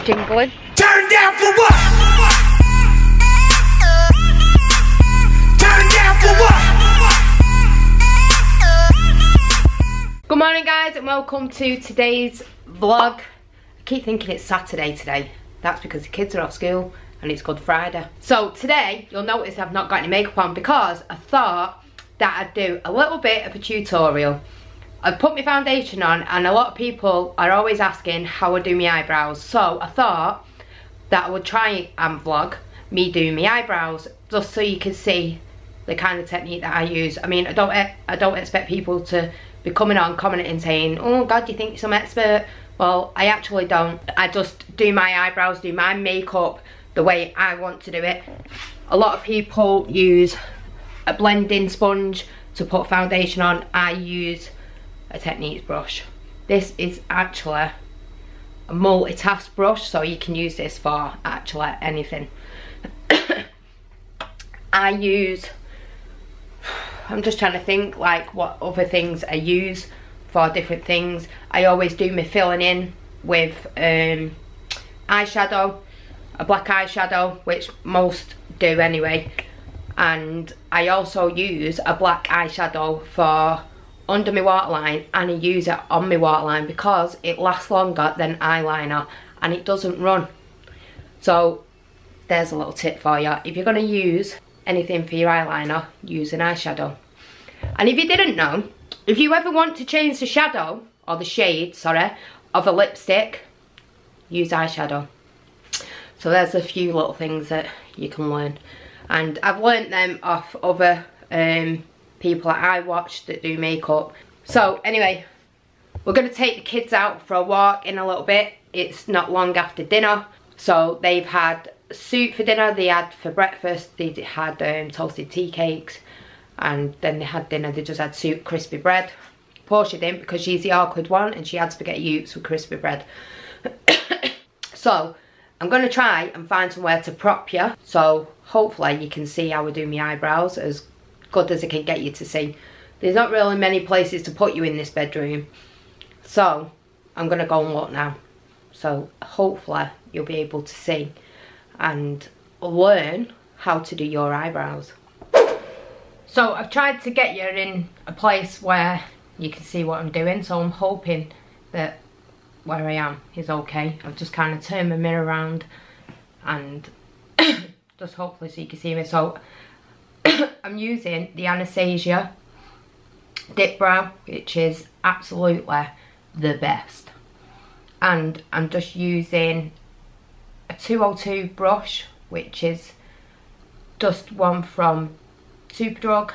jingling. Turn down for what? Turn down for what? Good morning guys and welcome to today's vlog. I keep thinking it's Saturday today. That's because the kids are off school and it's Good Friday. So today you'll notice I've not got any makeup on because I thought that I'd do a little bit of a tutorial. I've put my foundation on and a lot of people are always asking how I do my eyebrows. So I thought that I would try and vlog me doing my eyebrows just so you can see the kind of technique that I use. I mean, I don't expect people to be coming on commenting saying, oh God, do you think you're some expert? Well, I actually don't. I just do my eyebrows, do my makeup the way I want to do it. A lot of people use a blending sponge to put foundation on. I use a Techniques brush. This is actually a multitask brush, so you can use this for actually anything. I'm just trying to think like what other things I use for different things. I always do my filling in with eyeshadow, a black eyeshadow, which most do anyway, and I also use a black eyeshadow for under my waterline, and I use it on my waterline because it lasts longer than eyeliner and it doesn't run. So there's a little tip for you. If you're going to use anything for your eyeliner, use an eyeshadow. And if you didn't know, if you ever want to change the shadow, or the shade, sorry, of a lipstick, use eyeshadow. So there's a few little things that you can learn. And I've learnt them off other people that I watch that do makeup. So anyway, we're going to take the kids out for a walk in a little bit. It's not long after dinner. So they've had soup for dinner, they had for breakfast, they had toasted tea cakes, and then they had dinner, they just had soup, crispy bread. Portia didn't because she's the awkward one and she had spaghetti oops with crispy bread. So I'm going to try and find somewhere to prop you, so hopefully you can see how I do my eyebrows as good as I can get you to see. There's not really many places to put you in this bedroom, so I'm going to go and look now. So hopefully you'll be able to see and learn how to do your eyebrows. So I've tried to get you in a place where you can see what I'm doing, so I'm hoping that where I am is okay. I've just kind of turned my mirror around and just hopefully so you can see me. So I'm using the Anastasia Dip Brow, which is absolutely the best. And I'm just using a 202 brush, which is just one from Superdrug,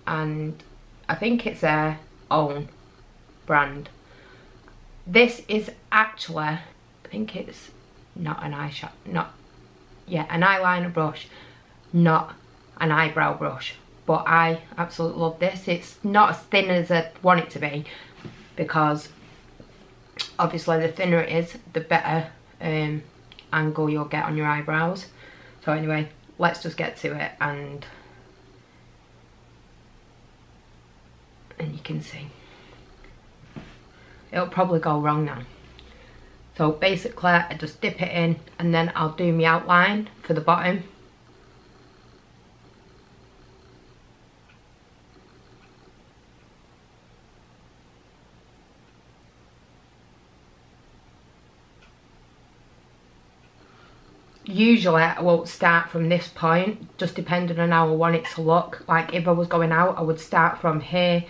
and I think it's their own brand. This is actually, I think it's not an eyeshadow, an eyeliner brush, not an eyebrow brush, but I absolutely love this. It's not as thin as I want it to be because obviously the thinner it is, the better angle you'll get on your eyebrows. So anyway, let's just get to it and you can see. It'll probably go wrong now. So basically I just dip it in and then I'll do my outline for the bottom. Usually I won't start from this point, just depending on how I want it to look. Like if I was going out, I would start from here,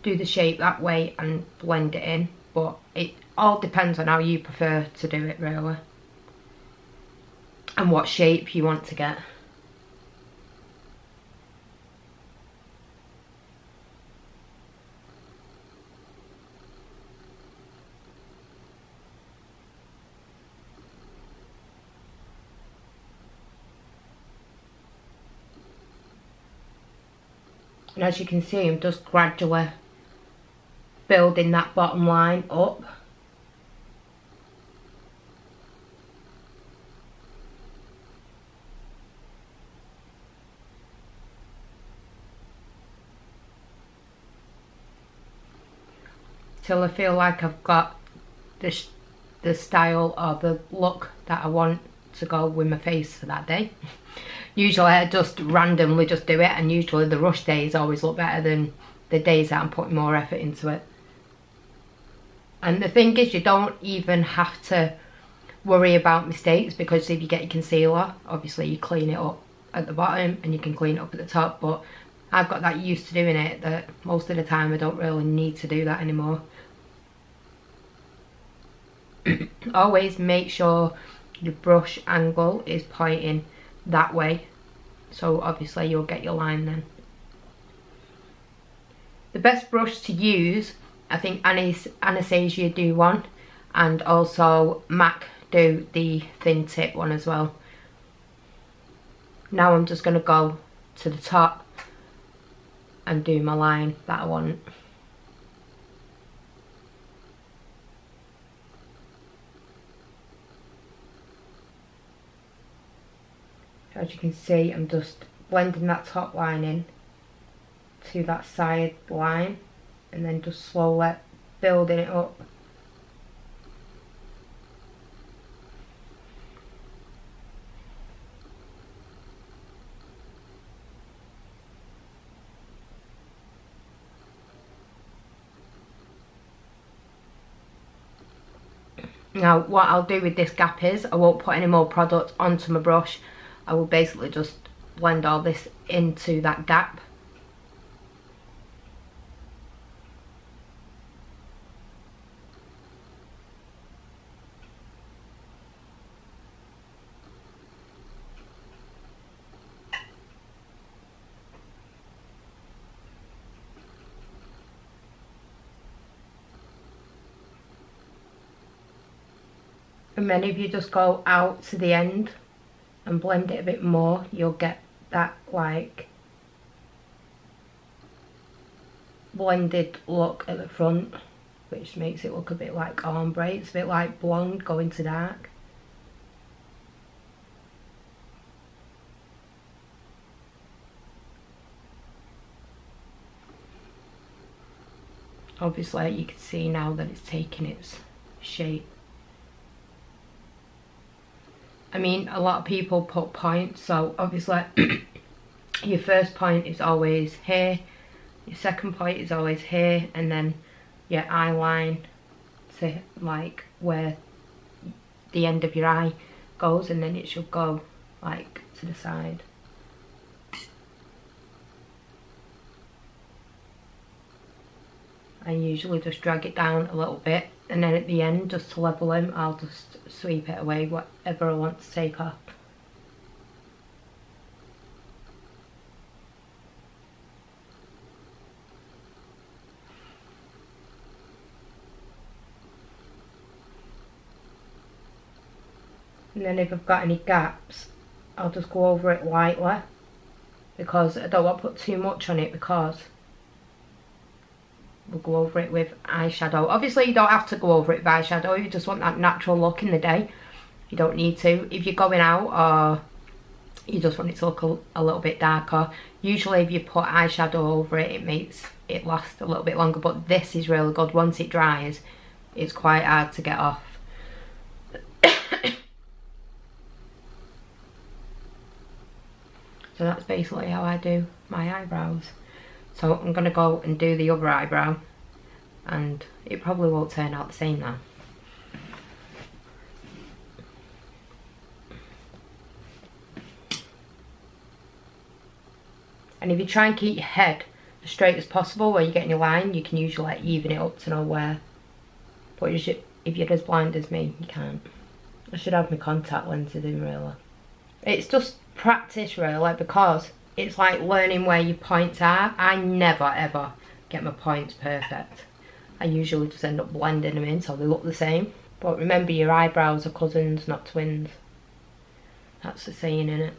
do the shape that way and blend it in. But it all depends on how you prefer to do it really, and what shape you want to get. And as you can see, I'm just gradually building that bottom line up. Till I feel like I've got the the style or the look that I want to go with my face for that day. Usually I just randomly just do it, and usually the rush days always look better than the days that I'm putting more effort into it. And the thing is, you don't even have to worry about mistakes, because if you get your concealer, obviously you clean it up at the bottom and you can clean it up at the top, but I've got that used to doing it that most of the time I don't really need to do that anymore. Always make sure your brush angle is pointing that way, so obviously you'll get your line then. The best brush to use, I think Anastasia do one, and also MAC do the thin tip one as well. Now I'm just going to go to the top and do my line that I want. As you can see, I'm just blending that top line in to that side line, and then just slowly building it up. Now what I'll do with this gap is, I won't put any more product onto my brush. I will basically just blend all this into that gap. And then if you just go out to the end and blend it a bit more, you'll get that like blended look at the front, which makes it look a bit like ombre. It's a bit like blonde going to dark. Obviously you can see now that it's taking its shape. I mean, a lot of people put points, so obviously your first point is always here, your second point is always here, and then your eye line to like where the end of your eye goes, and then it should go like to the side. I usually just drag it down a little bit, and then at the end, just to level them, I'll just sweep it away, whatever I want to take off. And then if I've got any gaps, I'll just go over it lightly, because I don't want to put too much on it, because we'll go over it with eyeshadow. Obviously you don't have to go over it with eyeshadow if you just want that natural look in the day. You don't need to. If you're going out or you just want it to look a little bit darker, usually if you put eyeshadow over it, it makes it last a little bit longer, but this is really good. Once it dries, it's quite hard to get off. So that's basically how I do my eyebrows. So I'm going to go and do the other eyebrow, and it probably won't turn out the same now. And if you try and keep your head as straight as possible where you're getting your line, you can usually like even it up to know where. But if you're as blind as me, you can't. I should have my contact lenses in really. It's just practice really, because it's like learning where your points are. I never ever get my points perfect. I usually just end up blending them in so they look the same. But remember, your eyebrows are cousins, not twins. That's the saying, innit?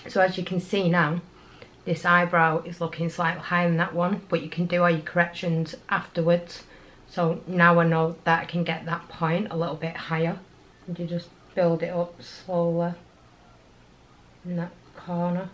So as you can see now, this eyebrow is looking slightly higher than that one, but you can do all your corrections afterwards. So now I know that I can get that point a little bit higher. And you just build it up slowly in that corner.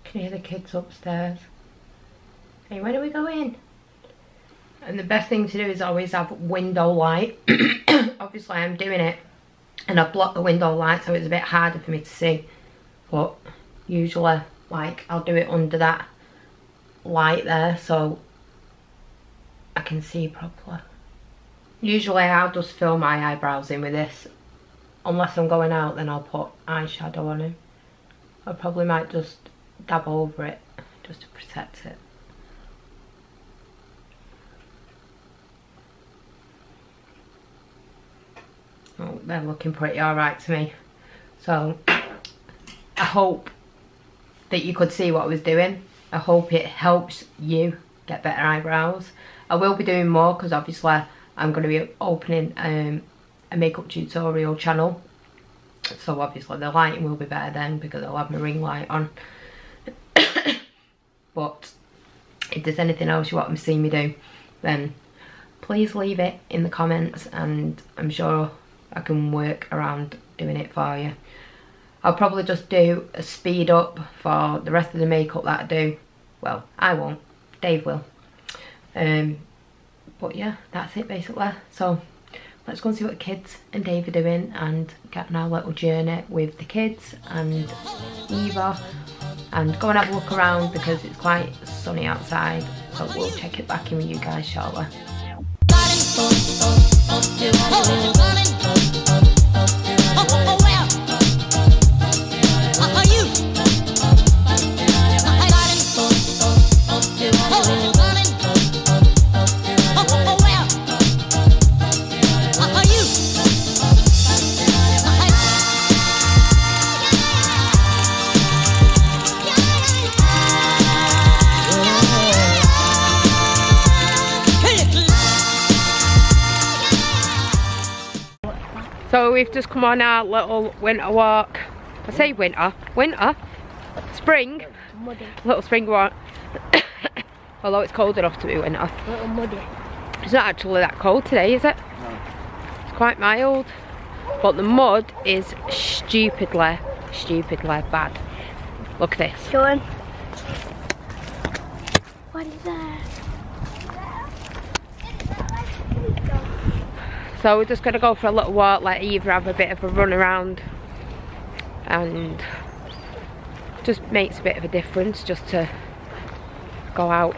Can you hear the kids upstairs? Hey, where do we go in? And the best thing to do is always have window light obviously I'm doing it and I've blocked the window light, so it's a bit harder for me to see. But usually, like, I'll do it under that light there so I can see properly. Usually I'll just fill my eyebrows in with this. Unless I'm going out, then I'll put eyeshadow on him. I probably might just dab over it just to protect it. Oh, they're looking pretty alright to me. So I hope that you could see what I was doing. I hope it helps you get better eyebrows. I will be doing more because obviously I'm going to be opening a makeup tutorial channel. So obviously the lighting will be better then because I'll have my ring light on. But if there's anything else you want to see me do, then please leave it in the comments and I'm sure I can work around doing it for you. I'll probably just do a speed up for the rest of the makeup that I do. Well, I won't, Dave will. But yeah, that's it basically. So let's go and see what the kids and Dave are doing and get on our little journey with the kids and Eva, and go and have a look around because it's quite sunny outside. So we'll check it back in with you guys shortly. So we've just come on our little winter walk. I say winter, spring, Muddy. little spring walk. Although it's cold enough to be winter. Little muddy. It's not actually that cold today, is it? No. It's quite mild. But the mud is stupidly bad. Look at this. Go on. What is that? So we're just going to go for a little walk, let Eva have a bit of a run around, and just makes a bit of a difference just to go out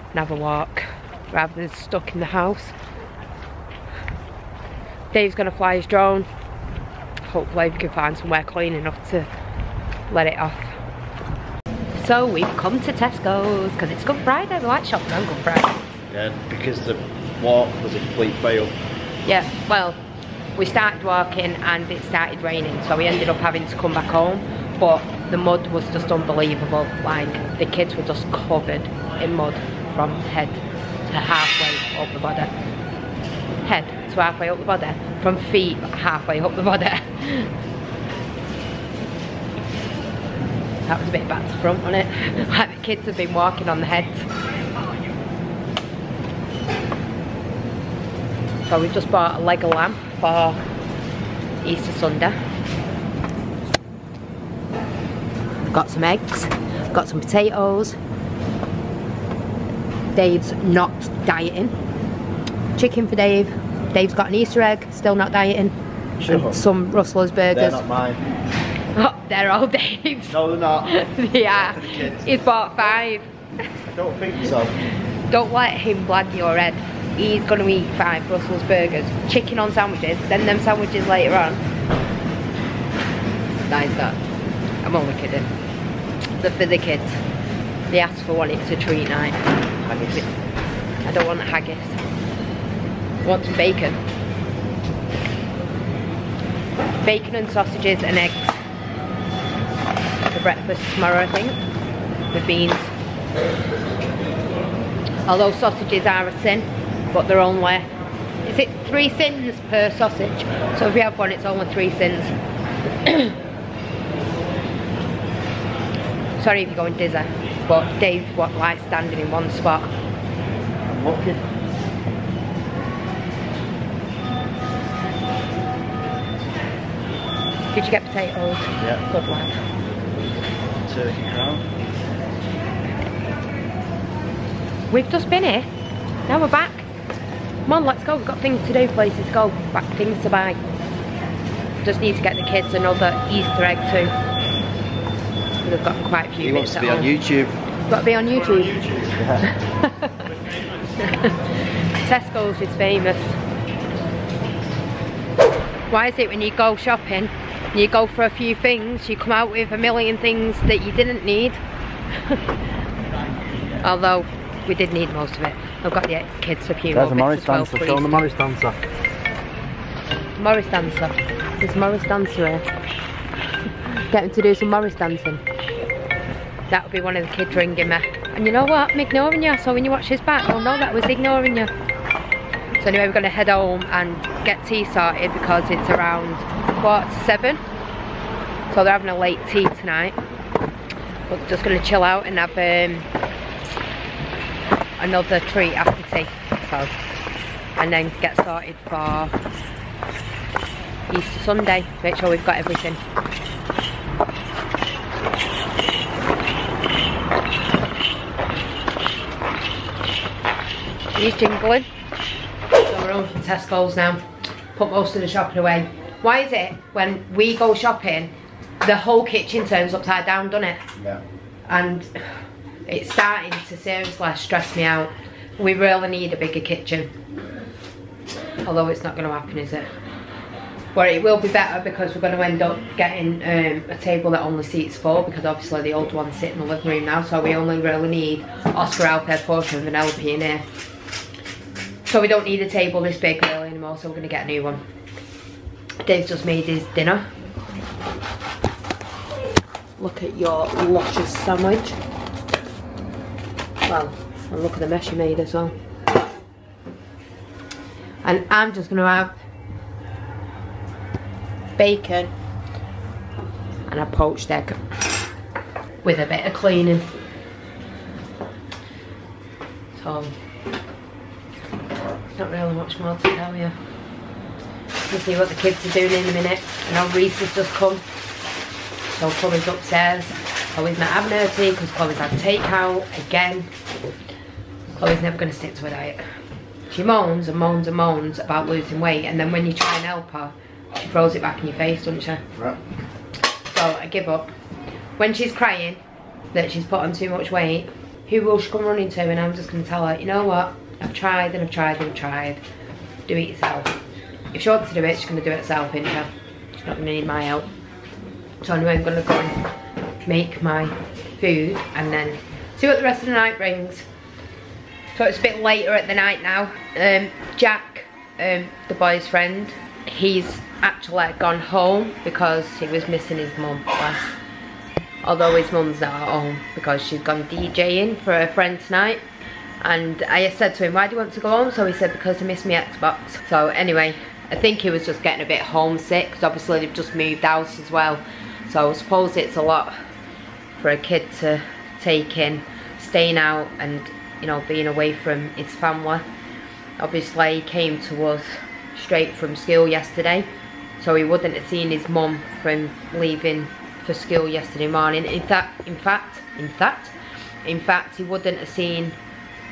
and have a walk rather than stuck in the house. Dave's going to fly his drone. Hopefully we can find somewhere clean enough to let it off. So we've come to Tesco's because it's Good Friday. We like shopping on Good Friday. Yeah, because the walk was a complete fail. Yeah, well, we started walking and it started raining, so we ended up having to come back home. But the mud was just unbelievable. Like, the kids were just covered in mud from head to halfway up the body. Head to halfway up the body. From feet halfway up the body. That was a bit back to front, wasn't it? Like the kids have been walking on the heads. So we've just bought a leg of lamb for Easter Sunday. We've got some eggs, got some potatoes. Dave's not dieting. Chicken for Dave. Dave's got an Easter egg, still not dieting. Sure. And some Rustler's burgers. They're not mine. Oh, they're all Dave's. No, they're not. Yeah, For the kids. he's bought 5. I don't think so. Don't let him blag your head. He's going to eat 5 Brussels burgers, chicken on sandwiches, then them sandwiches later on. That is that. I'm only kidding. They're for the kids. They asked for one, it's a treat night. Haggis. I don't want haggis. I want some bacon. Bacon and sausages and eggs. For breakfast tomorrow, I think. With beans. Although sausages are a sin, but they're only, is it 3 sins per sausage? So if you have one, it's only 3 sins. Sorry if you're going dizzy, but Dave likes standing in one spot. I'm lucky. Did you get potatoes? Yeah. Good lad. Turkey crown. We've just been here. Now we're back. Come on, let's go. We've got things to do, places to go, back things to buy. Just need to get the kids another Easter egg too. We've got quite a few He wants bits to be at on home. YouTube. Got to be on YouTube. Yeah. Tesco's is famous. Why is it when you go shopping, you go for a few things, you come out with a million things that you didn't need? Although we did need most of it. I've got the kids a few There's a more Morris bits as well. dancer. Show them the Morris dancer. Morris dancer. There's a Morris dancer here. Get him to do some Morris dancing. That would be one of the kids ringing me. And you know what? I'm ignoring you. So when you watch this back, oh no, that was ignoring you. So anyway, we're going to head home and get tea sorted because it's around 7:15. So they're having a late tea tonight. We're just going to chill out and have another treat after tea. So, and then get started for Easter Sunday. Make sure we've got everything. He's jingling. So we're home from Tesco's now. Put most of the shopping away. Why is it when we go shopping, the whole kitchen turns upside down, doesn't it? Yeah. And it's starting to seriously stress me out. We really need a bigger kitchen. Although it's not going to happen, is it? But it will be better because we're going to end up getting a table that only seats 4, because obviously the old one's sitting in the living room now, so we only really need Oscar, Alfred, Portia and Vanellope in here. So we don't need a table this big really anymore, so we're going to get a new one. Dave's just made his dinner. Look at your luscious sandwich. Well, and look at the mess you made as well. And I'm just going to have bacon and a poached egg with a bit of cleaning. So there's not really much more to tell you. We'll see what the kids are doing in a minute. I know Reese has just come, so Chloe's upstairs. Chloe's not having her tea because Chloe's had takeout again. Chloe's never going to stick to a diet. She moans and moans and moans about losing weight, and then when you try and help her, she throws it back in your face, doesn't she? Right. So I give up. When she's crying that she's put on too much weight, who will she come running to? And I'm just going to tell her, you know what? I've tried and I've tried and I've tried. Do it yourself. If she wants to do it, she's going to do it herself, isn't she? She's not going to need my help. So anyway, I'm going to go and make my food and then see what the rest of the night brings. So it's a bit later at the night now. Jack, the boy's friend, he's actually gone home because he was missing his mum, bless. Although his mum's not at home because she's gone DJing for a friend tonight. And I said to him, why do you want to go home? So he said, because I miss my Xbox. So anyway, I think he was just getting a bit homesick because obviously they've just moved house as well. So I suppose it's a lot for a kid to take in, staying out and, you know, being away from his family. Obviously he came to us straight from school yesterday, so he wouldn't have seen his mum from leaving for school yesterday morning. In fact, he wouldn't have seen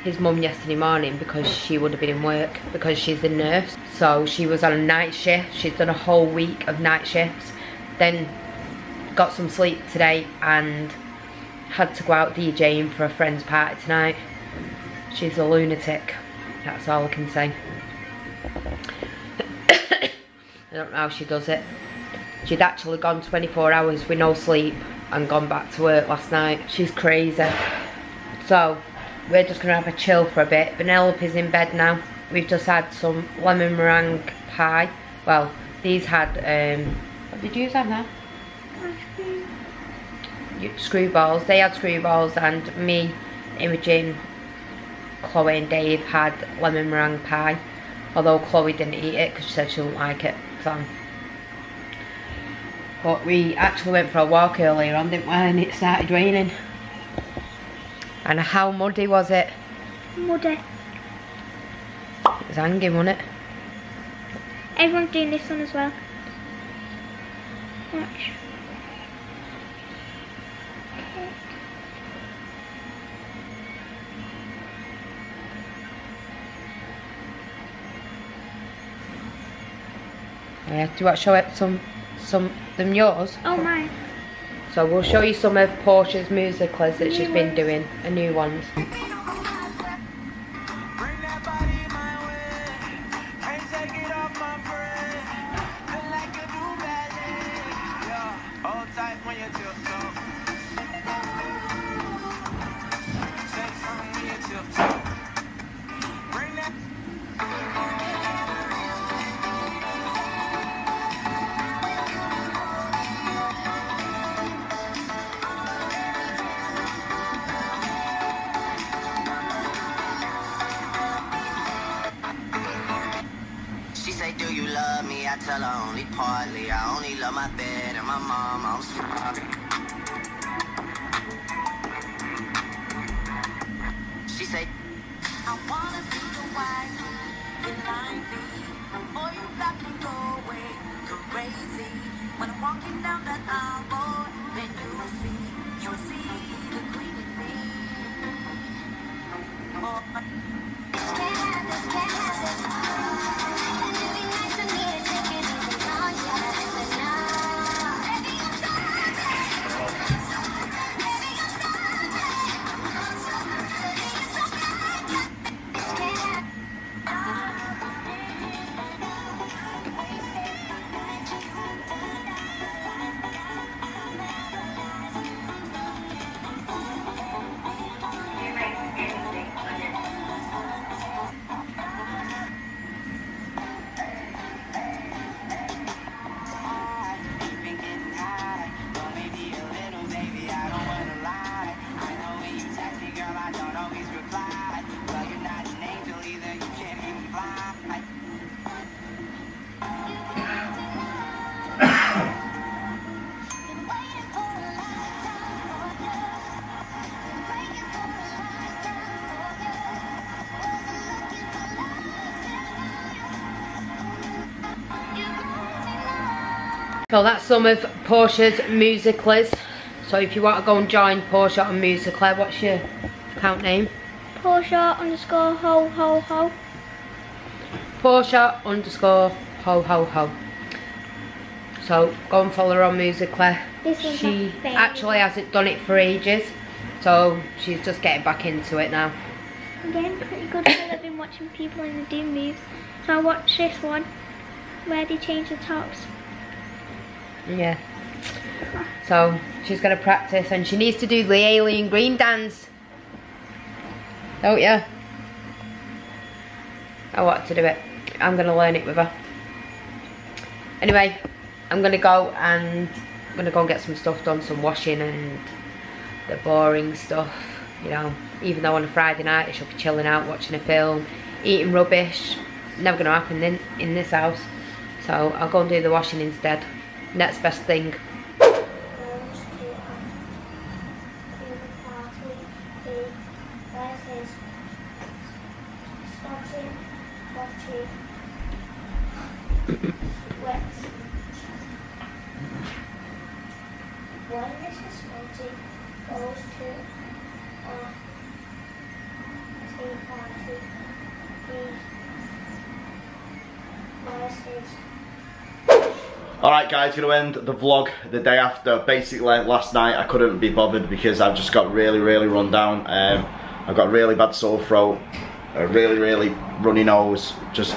his mum yesterday morning because she would have been in work because she's a nurse. So she was on a night shift. She's done a whole week of night shifts, then got some sleep today and had to go out DJing for a friend's party tonight. She's a lunatic, that's all I can say. I don't know how she does it. She'd actually gone 24 hours with no sleep and gone back to work last night. She's crazy. So we're just gonna have a chill for a bit. Vanellope's in bed now. We've just had some lemon meringue pie. Well, these had what did you have now? Screwballs. They had screwballs, and me, Imogen, Chloe and Dave had lemon meringue pie. Although Chloe didn't eat it because she said she didn't like it. So, but we actually went for a walk earlier on, didn't we? And it started raining. And how muddy was it? Muddy. It was hanging, wasn't it? Everyone's doing this one as well. Watch. Yeah, do you want to show it some them yours? Oh, mine. So we'll show you some of Portia's musicals that she's been doing, her new ones. She say, do you love me? I tell her only partly. I only love my bed and my mom. I'm sorry. She say, I wanna be the wife in line B. Before you got me going crazy. When I'm walking down that aisle, boy, then you'll see the queen in me. Oh, can't have this, can't have this. So that's some of Portia's musicals. So if you want to go and join Portia on Musical.ly, what's your account name? Portia_ho ho ho. Portia_ho ho ho. So go and follow her on Musical.ly. This one's She my favourite. actually hasn't done it for ages, so she's just getting back into it now. Again, pretty good because I've been watching people in the do moves. So I watched this one where they change the tops. Yeah. So she's gonna practice, and she needs to do the alien green dance. Don't you? I want to do it. I'm gonna learn it with her. Anyway, I'm gonna go and get some stuff done, some washing and the boring stuff. You know, even though on a Friday night I should be chilling out, watching a film, eating rubbish. Never gonna happen in this house. So I'll go and do the washing instead. Next best thing. Alright guys, going to end the vlog the day after. Basically last night I couldn't be bothered because I've just got really run down. I've got a really bad sore throat, a really runny nose, just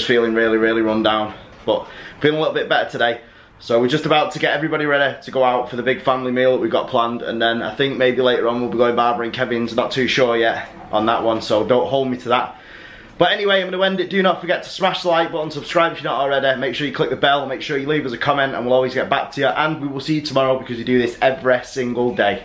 feeling really run down, but feeling a little bit better today. So we're just about to get everybody ready to go out for the big family meal that we've got planned, and then I think maybe later on we'll be going Barbara and Kevin's, not too sure yet on that one, so don't hold me to that. But anyway, I'm going to end it. Do not forget to smash the like button, subscribe if you're not already, make sure you click the bell, make sure you leave us a comment, and we'll always get back to you, and we will see you tomorrow because we do this every single day.